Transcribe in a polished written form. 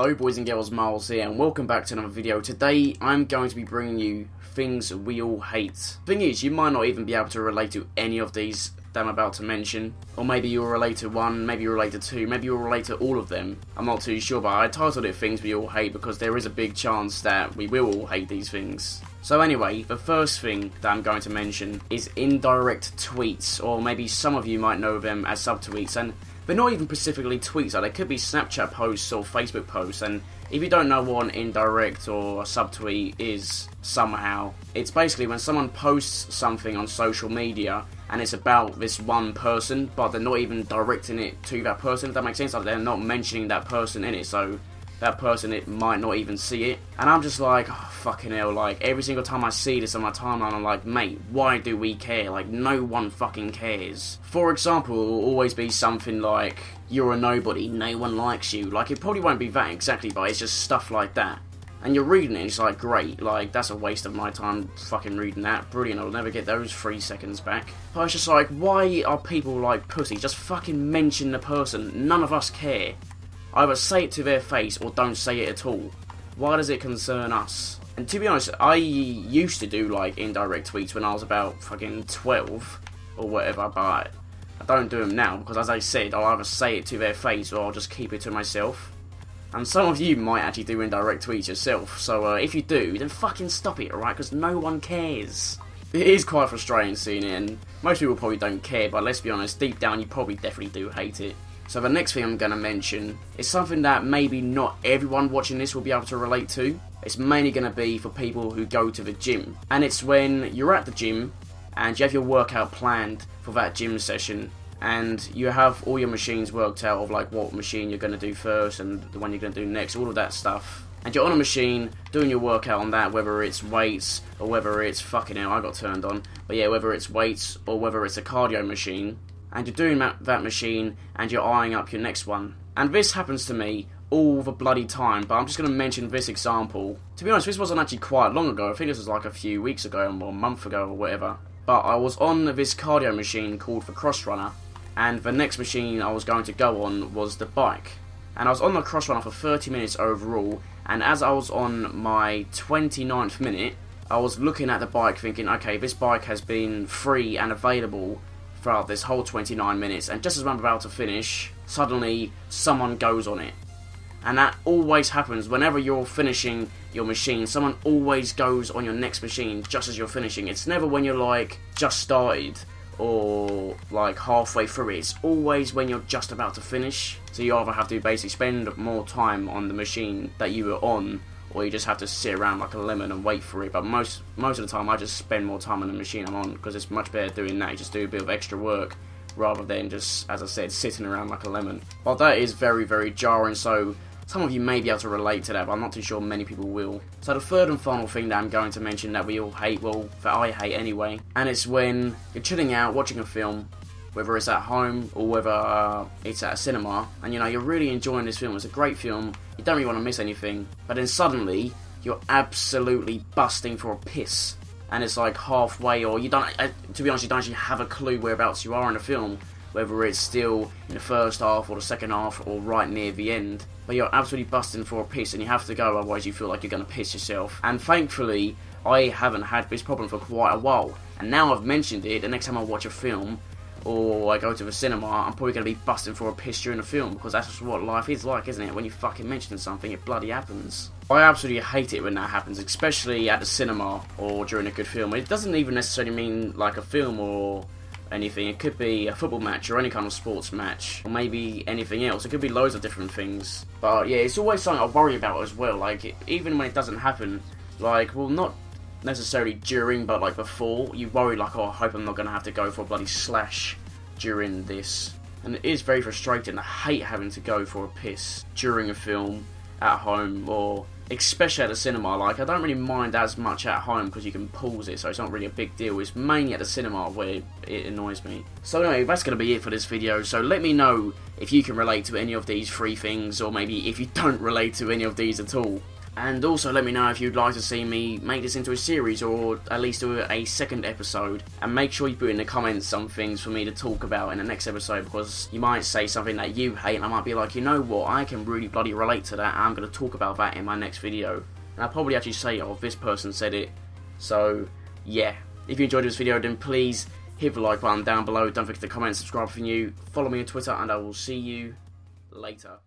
Hello boys and girls, Miles here, and welcome back to another video. Today I'm going to be bringing you things we all hate. Thing is, you might not even be able to relate to any of these that I'm about to mention, or maybe you'll relate to one, maybe you'll relate to two, maybe you'll relate to all of them. I'm not too sure, but I titled it Things We All Hate because there is a big chance that we will all hate these things. So anyway, the first thing that I'm going to mention is indirect tweets, or maybe some of you might know them as subtweets, and they're not even specifically tweets, they could be Snapchat posts or Facebook posts, and if you don't know what an indirect or a subtweet is somehow, it's basically when someone posts something on social media and it's about this one person, but they're not even directing it to that person, if that makes sense. Like, they're not mentioning that person in it, so that person, it might not even see it. And I'm just like, oh, fucking hell, like, every single time I see this on my timeline, I'm like, mate, why do we care? Like, no one fucking cares. For example, it will always be something like, you're a nobody, no one likes you. Like, it probably won't be that exactly, but it's just stuff like that. And you're reading it, and it's like, great, like, that's a waste of my time fucking reading that. Brilliant, I'll never get those 3 seconds back. But it's just like, why are people like pussy? Just fucking mention the person. None of us care. Either say it to their face or don't say it at all. Why does it concern us? And to be honest, I used to do like indirect tweets when I was about fucking 12 or whatever, but I don't do them now because, as I said, I'll either say it to their face or I'll just keep it to myself. And some of you might actually do indirect tweets yourself, so if you do, then fucking stop it, alright? Because no one cares. It is quite frustrating seeing it, and most people probably don't care, but let's be honest, deep down you probably definitely do hate it. So the next thing I'm going to mention is something that maybe not everyone watching this will be able to relate to. It's mainly going to be for people who go to the gym. And it's when you're at the gym and you have your workout planned for that gym session, and you have all your machines worked out of like what machine you're going to do first and the one you're going to do next, all of that stuff. And you're on a machine doing your workout on that, whether it's weights or whether it's, fucking hell, I got turned on, but yeah, whether it's weights or whether it's a cardio machine. And you're doing that machine, and you're eyeing up your next one. And this happens to me all the bloody time, but I'm just going to mention this example. To be honest, this wasn't actually quite long ago. I think this was like a few weeks ago, or a month ago, or whatever. But I was on this cardio machine called the Cross Runner, and the next machine I was going to go on was the bike. And I was on the Cross Runner for 30 minutes overall, and as I was on my 29th minute, I was looking at the bike thinking, okay, this bike has been free and available throughout this whole 29 minutes, and just as I'm about to finish, suddenly someone goes on it. And that always happens whenever you're finishing your machine. Someone always goes on your next machine just as you're finishing. It's never when you're like just started or like halfway through it. It's always when you're just about to finish. So you either have to basically spend more time on the machine that you were on, or you just have to sit around like a lemon and wait for it. But most of the time I just spend more time on the machine I'm on, because it's much better doing that. You just do a bit of extra work rather than just, as I said, sitting around like a lemon. But that is very, very jarring, so some of you may be able to relate to that, but I'm not too sure many people will. So the third and final thing that I'm going to mention that we all hate, well, that I hate anyway, and it's when you're chilling out, watching a film, whether it's at home or whether it's at a cinema, and you know, you're really enjoying this film, it's a great film, you don't really want to miss anything, but then suddenly, you're absolutely busting for a piss, and it's like halfway, or you don't, to be honest, you don't actually have a clue whereabouts you are in the film, whether it's still in the first half or the second half or right near the end, but you're absolutely busting for a piss and you have to go, otherwise you feel like you're going to piss yourself. And thankfully, I haven't had this problem for quite a while, and now I've mentioned it, the next time I watch a film, or I go to the cinema, I'm probably going to be busting for a piss during the film, because that's just what life is like, isn't it? When you fucking mention something, it bloody happens. I absolutely hate it when that happens, especially at the cinema or during a good film. It doesn't even necessarily mean like a film or anything. It could be a football match or any kind of sports match, or maybe anything else. It could be loads of different things. But yeah, it's always something I worry about as well. Like, even when it doesn't happen, like, well, not necessarily during, but like before, you worry like, oh, I hope I'm not going to have to go for a bloody slash during this. And it is very frustrating. I hate having to go for a piss during a film, at home, or especially at the cinema. Like, I don't really mind as much at home because you can pause it, so it's not really a big deal. It's mainly at the cinema where it annoys me. So anyway, that's going to be it for this video. So let me know if you can relate to any of these 3 things, or maybe if you don't relate to any of these at all. And also let me know if you'd like to see me make this into a series, or at least do a second episode. And make sure you put in the comments some things for me to talk about in the next episode, because you might say something that you hate and I might be like, you know what, I can really bloody relate to that, and I'm going to talk about that in my next video. And I'll probably actually say, oh, this person said it. So yeah, if you enjoyed this video, then please hit the like button down below. Don't forget to comment and subscribe if you're new. Follow me on Twitter, and I will see you later.